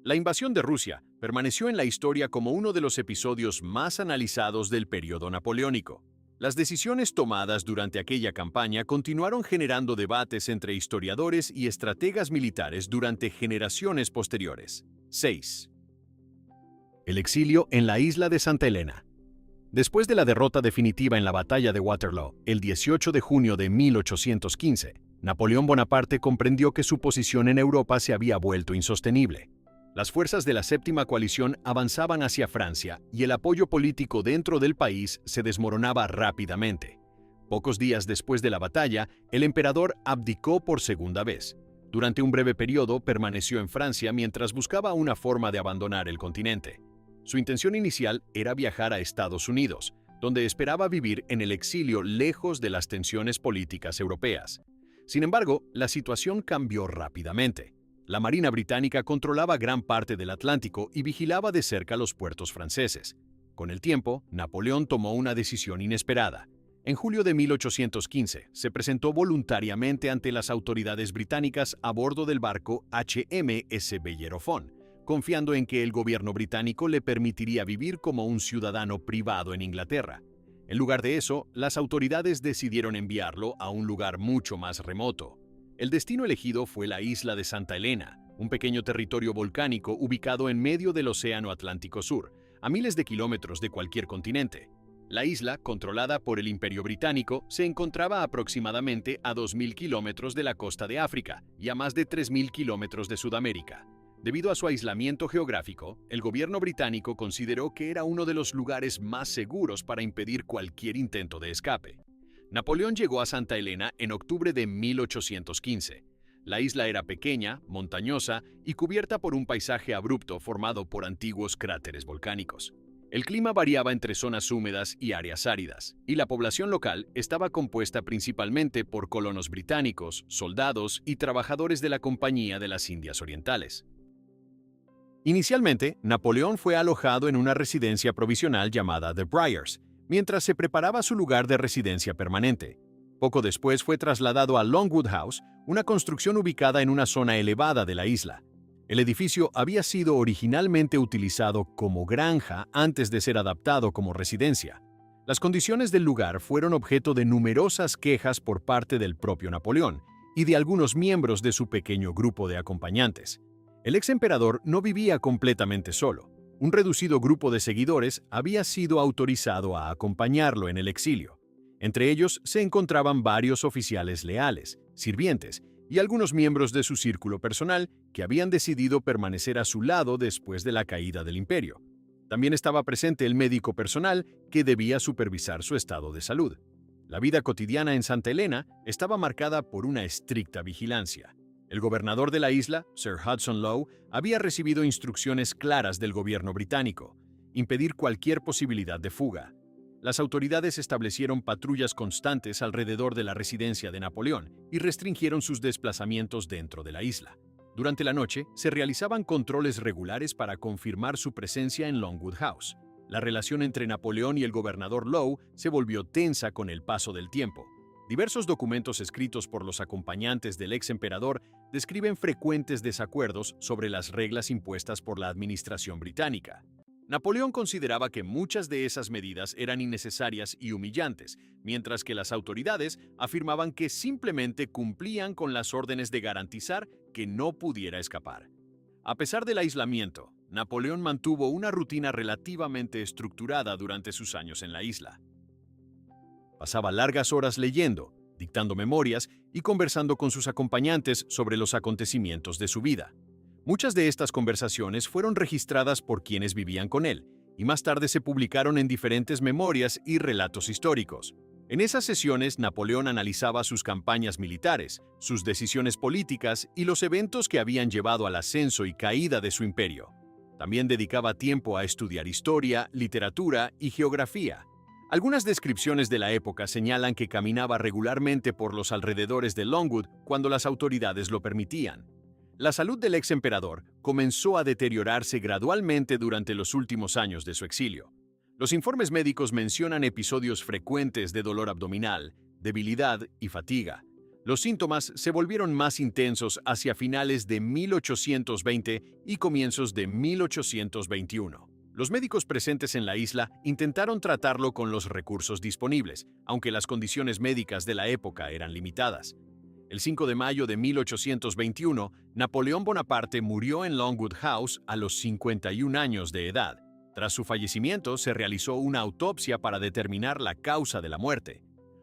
La invasión de Rusia permaneció en la historia como uno de los episodios más analizados del periodo napoleónico. Las decisiones tomadas durante aquella campaña continuaron generando debates entre historiadores y estrategas militares durante generaciones posteriores. 6. El exilio en la isla de Santa Elena. Después de la derrota definitiva en la batalla de Waterloo, el 18 de junio de 1815, Napoleón Bonaparte comprendió que su posición en Europa se había vuelto insostenible. Las fuerzas de la Séptima Coalición avanzaban hacia Francia y el apoyo político dentro del país se desmoronaba rápidamente. Pocos días después de la batalla, el emperador abdicó por segunda vez. Durante un breve periodo permaneció en Francia mientras buscaba una forma de abandonar el continente. Su intención inicial era viajar a Estados Unidos, donde esperaba vivir en el exilio lejos de las tensiones políticas europeas. Sin embargo, la situación cambió rápidamente. La Marina británica controlaba gran parte del Atlántico y vigilaba de cerca los puertos franceses. Con el tiempo, Napoleón tomó una decisión inesperada. En julio de 1815, se presentó voluntariamente ante las autoridades británicas a bordo del barco HMS Bellerophon, confiando en que el gobierno británico le permitiría vivir como un ciudadano privado en Inglaterra. En lugar de eso, las autoridades decidieron enviarlo a un lugar mucho más remoto. El destino elegido fue la isla de Santa Elena, un pequeño territorio volcánico ubicado en medio del Océano Atlántico Sur, a miles de kilómetros de cualquier continente. La isla, controlada por el Imperio Británico, se encontraba aproximadamente a 2.000 kilómetros de la costa de África y a más de 3.000 kilómetros de Sudamérica. Debido a su aislamiento geográfico, el gobierno británico consideró que era uno de los lugares más seguros para impedir cualquier intento de escape. Napoleón llegó a Santa Elena en octubre de 1815. La isla era pequeña, montañosa y cubierta por un paisaje abrupto formado por antiguos cráteres volcánicos. El clima variaba entre zonas húmedas y áreas áridas, y la población local estaba compuesta principalmente por colonos británicos, soldados y trabajadores de la Compañía de las Indias Orientales. Inicialmente, Napoleón fue alojado en una residencia provisional llamada The Briars, mientras se preparaba su lugar de residencia permanente. Poco después fue trasladado a Longwood House, una construcción ubicada en una zona elevada de la isla. El edificio había sido originalmente utilizado como granja antes de ser adaptado como residencia. Las condiciones del lugar fueron objeto de numerosas quejas por parte del propio Napoleón y de algunos miembros de su pequeño grupo de acompañantes. El ex emperador no vivía completamente solo. Un reducido grupo de seguidores había sido autorizado a acompañarlo en el exilio. Entre ellos se encontraban varios oficiales leales, sirvientes y algunos miembros de su círculo personal que habían decidido permanecer a su lado después de la caída del imperio. También estaba presente el médico personal que debía supervisar su estado de salud. La vida cotidiana en Santa Elena estaba marcada por una estricta vigilancia. El gobernador de la isla, Sir Hudson Lowe, había recibido instrucciones claras del gobierno británico: impedir cualquier posibilidad de fuga. Las autoridades establecieron patrullas constantes alrededor de la residencia de Napoleón y restringieron sus desplazamientos dentro de la isla. Durante la noche, se realizaban controles regulares para confirmar su presencia en Longwood House. La relación entre Napoleón y el gobernador Lowe se volvió tensa con el paso del tiempo. Diversos documentos escritos por los acompañantes del ex emperador describen frecuentes desacuerdos sobre las reglas impuestas por la administración británica. Napoleón consideraba que muchas de esas medidas eran innecesarias y humillantes, mientras que las autoridades afirmaban que simplemente cumplían con las órdenes de garantizar que no pudiera escapar. A pesar del aislamiento, Napoleón mantuvo una rutina relativamente estructurada durante sus años en la isla. Pasaba largas horas leyendo, dictando memorias y conversando con sus acompañantes sobre los acontecimientos de su vida. Muchas de estas conversaciones fueron registradas por quienes vivían con él, y más tarde se publicaron en diferentes memorias y relatos históricos. En esas sesiones, Napoleón analizaba sus campañas militares, sus decisiones políticas y los eventos que habían llevado al ascenso y caída de su imperio. También dedicaba tiempo a estudiar historia, literatura y geografía. Algunas descripciones de la época señalan que caminaba regularmente por los alrededores de Longwood cuando las autoridades lo permitían. La salud del ex emperador comenzó a deteriorarse gradualmente durante los últimos años de su exilio. Los informes médicos mencionan episodios frecuentes de dolor abdominal, debilidad y fatiga. Los síntomas se volvieron más intensos hacia finales de 1820 y comienzos de 1821. Los médicos presentes en la isla intentaron tratarlo con los recursos disponibles, aunque las condiciones médicas de la época eran limitadas. El 5 de mayo de 1821, Napoleón Bonaparte murió en Longwood House a los 51 años de edad. Tras su fallecimiento, se realizó una autopsia para determinar la causa de la muerte.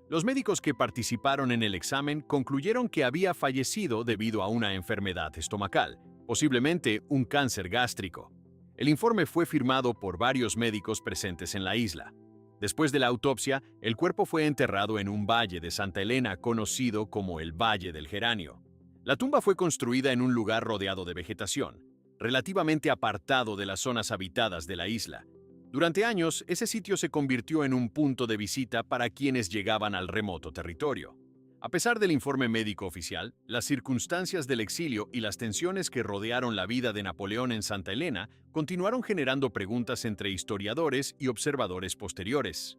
Los médicos que participaron en el examen concluyeron que había fallecido debido a una enfermedad estomacal, posiblemente un cáncer gástrico. El informe fue firmado por varios médicos presentes en la isla. Después de la autopsia, el cuerpo fue enterrado en un valle de Santa Elena conocido como el Valle del Geranio. La tumba fue construida en un lugar rodeado de vegetación, relativamente apartado de las zonas habitadas de la isla. Durante años, ese sitio se convirtió en un punto de visita para quienes llegaban al remoto territorio. A pesar del informe médico oficial, las circunstancias del exilio y las tensiones que rodearon la vida de Napoleón en Santa Elena continuaron generando preguntas entre historiadores y observadores posteriores.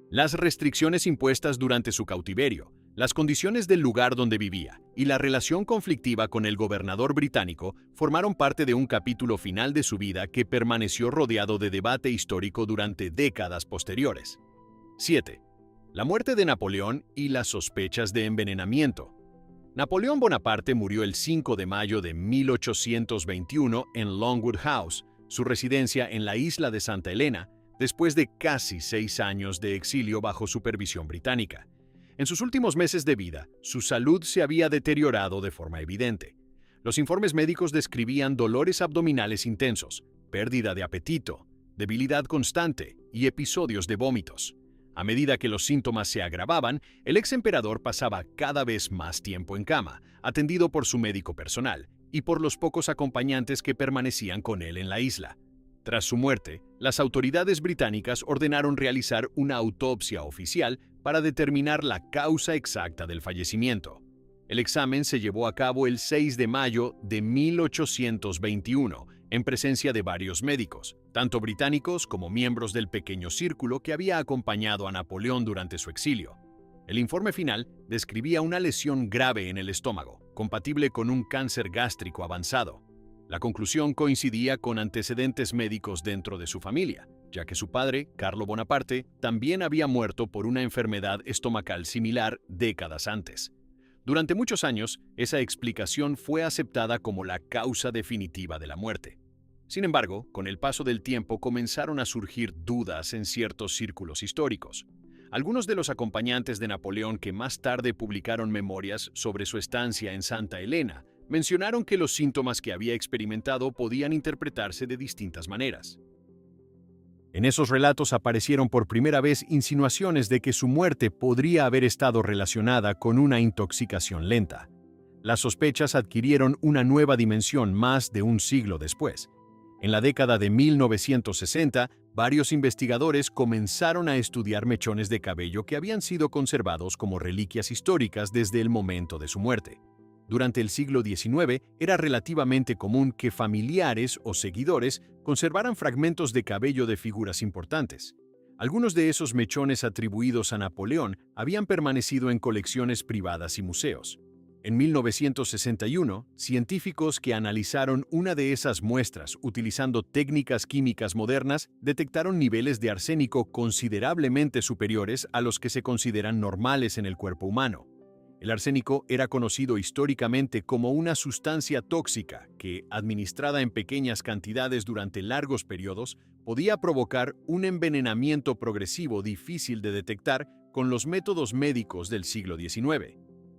Las restricciones impuestas durante su cautiverio, las condiciones del lugar donde vivía y la relación conflictiva con el gobernador británico formaron parte de un capítulo final de su vida que permaneció rodeado de debate histórico durante décadas posteriores. 7. La muerte de Napoleón y las sospechas de envenenamiento. Napoleón Bonaparte murió el 5 de mayo de 1821 en Longwood House, su residencia en la isla de Santa Elena, después de casi 6 años de exilio bajo supervisión británica. En sus últimos meses de vida, su salud se había deteriorado de forma evidente. Los informes médicos describían dolores abdominales intensos, pérdida de apetito, debilidad constante y episodios de vómitos. A medida que los síntomas se agravaban, el ex emperador pasaba cada vez más tiempo en cama, atendido por su médico personal y por los pocos acompañantes que permanecían con él en la isla. Tras su muerte, las autoridades británicas ordenaron realizar una autopsia oficial para determinar la causa exacta del fallecimiento. El examen se llevó a cabo el 6 de mayo de 1821, en presencia de varios médicos, tanto británicos como miembros del pequeño círculo que había acompañado a Napoleón durante su exilio. El informe final describía una lesión grave en el estómago, compatible con un cáncer gástrico avanzado. La conclusión coincidía con antecedentes médicos dentro de su familia, ya que su padre, Carlo Bonaparte, también había muerto por una enfermedad estomacal similar décadas antes. Durante muchos años, esa explicación fue aceptada como la causa definitiva de la muerte. Sin embargo, con el paso del tiempo comenzaron a surgir dudas en ciertos círculos históricos. Algunos de los acompañantes de Napoleón que más tarde publicaron memorias sobre su estancia en Santa Elena mencionaron que los síntomas que había experimentado podían interpretarse de distintas maneras. En esos relatos aparecieron por primera vez insinuaciones de que su muerte podría haber estado relacionada con una intoxicación lenta. Las sospechas adquirieron una nueva dimensión más de un siglo después. En la década de 1960, varios investigadores comenzaron a estudiar mechones de cabello que habían sido conservados como reliquias históricas desde el momento de su muerte. Durante el siglo XIX era relativamente común que familiares o seguidores conservaran fragmentos de cabello de figuras importantes. Algunos de esos mechones atribuidos a Napoleón habían permanecido en colecciones privadas y museos. En 1961, científicos que analizaron una de esas muestras utilizando técnicas químicas modernas detectaron niveles de arsénico considerablemente superiores a los que se consideran normales en el cuerpo humano. El arsénico era conocido históricamente como una sustancia tóxica que, administrada en pequeñas cantidades durante largos periodos, podía provocar un envenenamiento progresivo difícil de detectar con los métodos médicos del siglo XIX.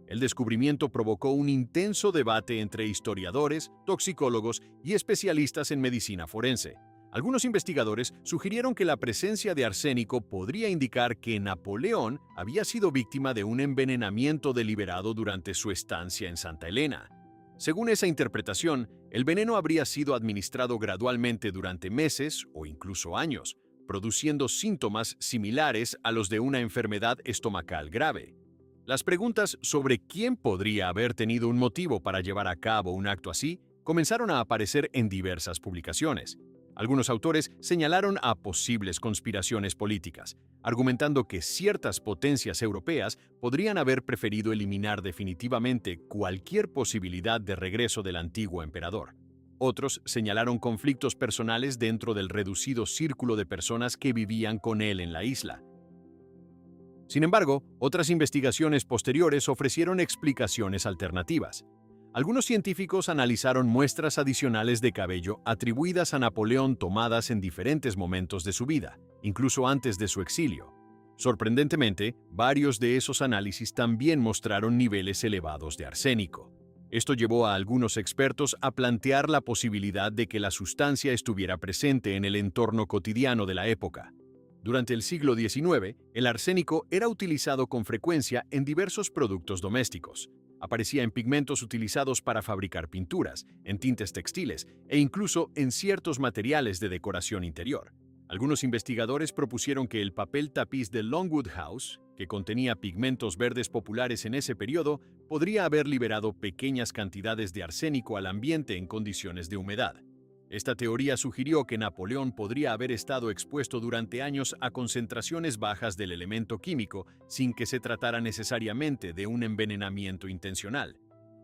El descubrimiento provocó un intenso debate entre historiadores, toxicólogos y especialistas en medicina forense. Algunos investigadores sugirieron que la presencia de arsénico podría indicar que Napoleón había sido víctima de un envenenamiento deliberado durante su estancia en Santa Elena. Según esa interpretación, el veneno habría sido administrado gradualmente durante meses o incluso años, produciendo síntomas similares a los de una enfermedad estomacal grave. Las preguntas sobre quién podría haber tenido un motivo para llevar a cabo un acto así comenzaron a aparecer en diversas publicaciones. Algunos autores señalaron a posibles conspiraciones políticas, argumentando que ciertas potencias europeas podrían haber preferido eliminar definitivamente cualquier posibilidad de regreso del antiguo emperador. Otros señalaron conflictos personales dentro del reducido círculo de personas que vivían con él en la isla. Sin embargo, otras investigaciones posteriores ofrecieron explicaciones alternativas. Algunos científicos analizaron muestras adicionales de cabello atribuidas a Napoleón tomadas en diferentes momentos de su vida, incluso antes de su exilio. Sorprendentemente, varios de esos análisis también mostraron niveles elevados de arsénico. Esto llevó a algunos expertos a plantear la posibilidad de que la sustancia estuviera presente en el entorno cotidiano de la época. Durante el siglo XIX, el arsénico era utilizado con frecuencia en diversos productos domésticos. Aparecía en pigmentos utilizados para fabricar pinturas, en tintes textiles e incluso en ciertos materiales de decoración interior. Algunos investigadores propusieron que el papel tapiz de Longwood House, que contenía pigmentos verdes populares en ese periodo, podría haber liberado pequeñas cantidades de arsénico al ambiente en condiciones de humedad. Esta teoría sugirió que Napoleón podría haber estado expuesto durante años a concentraciones bajas del elemento químico sin que se tratara necesariamente de un envenenamiento intencional.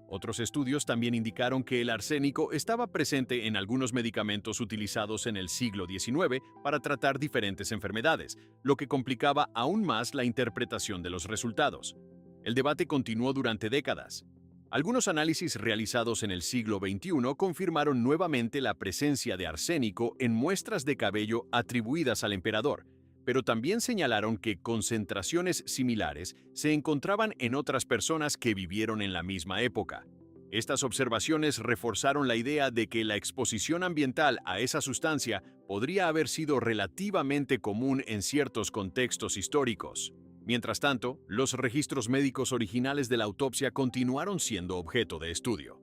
Otros estudios también indicaron que el arsénico estaba presente en algunos medicamentos utilizados en el siglo XIX para tratar diferentes enfermedades, lo que complicaba aún más la interpretación de los resultados. El debate continuó durante décadas. Algunos análisis realizados en el siglo XXI confirmaron nuevamente la presencia de arsénico en muestras de cabello atribuidas al emperador, pero también señalaron que concentraciones similares se encontraban en otras personas que vivieron en la misma época. Estas observaciones reforzaron la idea de que la exposición ambiental a esa sustancia podría haber sido relativamente común en ciertos contextos históricos. Mientras tanto, los registros médicos originales de la autopsia continuaron siendo objeto de estudio.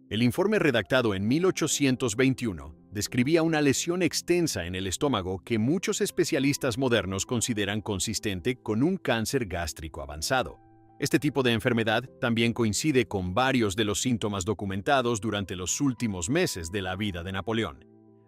El informe redactado en 1821 describía una lesión extensa en el estómago que muchos especialistas modernos consideran consistente con un cáncer gástrico avanzado. Este tipo de enfermedad también coincide con varios de los síntomas documentados durante los últimos meses de la vida de Napoleón.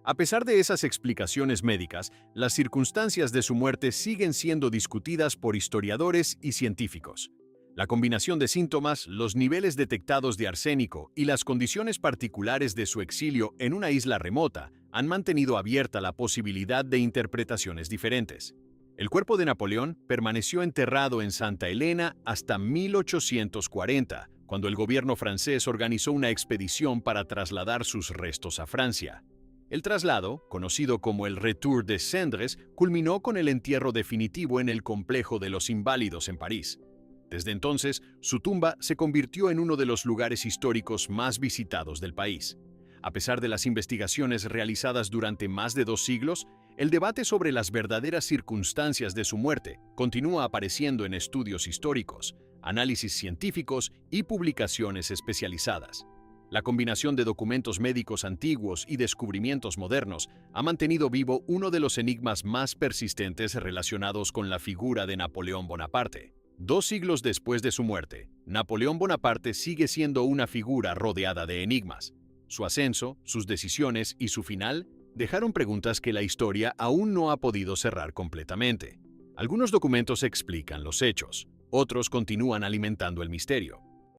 A pesar de esas explicaciones médicas, las circunstancias de su muerte siguen siendo discutidas por historiadores y científicos. La combinación de síntomas, los niveles detectados de arsénico y las condiciones particulares de su exilio en una isla remota han mantenido abierta la posibilidad de interpretaciones diferentes. El cuerpo de Napoleón permaneció enterrado en Santa Elena hasta 1840, cuando el gobierno francés organizó una expedición para trasladar sus restos a Francia. El traslado, conocido como el Retour des Cendres, culminó con el entierro definitivo en el Complejo de los Inválidos en París. Desde entonces, su tumba se convirtió en uno de los lugares históricos más visitados del país. A pesar de las investigaciones realizadas durante más de 2 siglos, el debate sobre las verdaderas circunstancias de su muerte continúa apareciendo en estudios históricos, análisis científicos y publicaciones especializadas. La combinación de documentos médicos antiguos y descubrimientos modernos ha mantenido vivo uno de los enigmas más persistentes relacionados con la figura de Napoleón Bonaparte. 2 siglos después de su muerte, Napoleón Bonaparte sigue siendo una figura rodeada de enigmas. Su ascenso, sus decisiones y su final dejaron preguntas que la historia aún no ha podido cerrar completamente. Algunos documentos explican los hechos, otros continúan alimentando el misterio.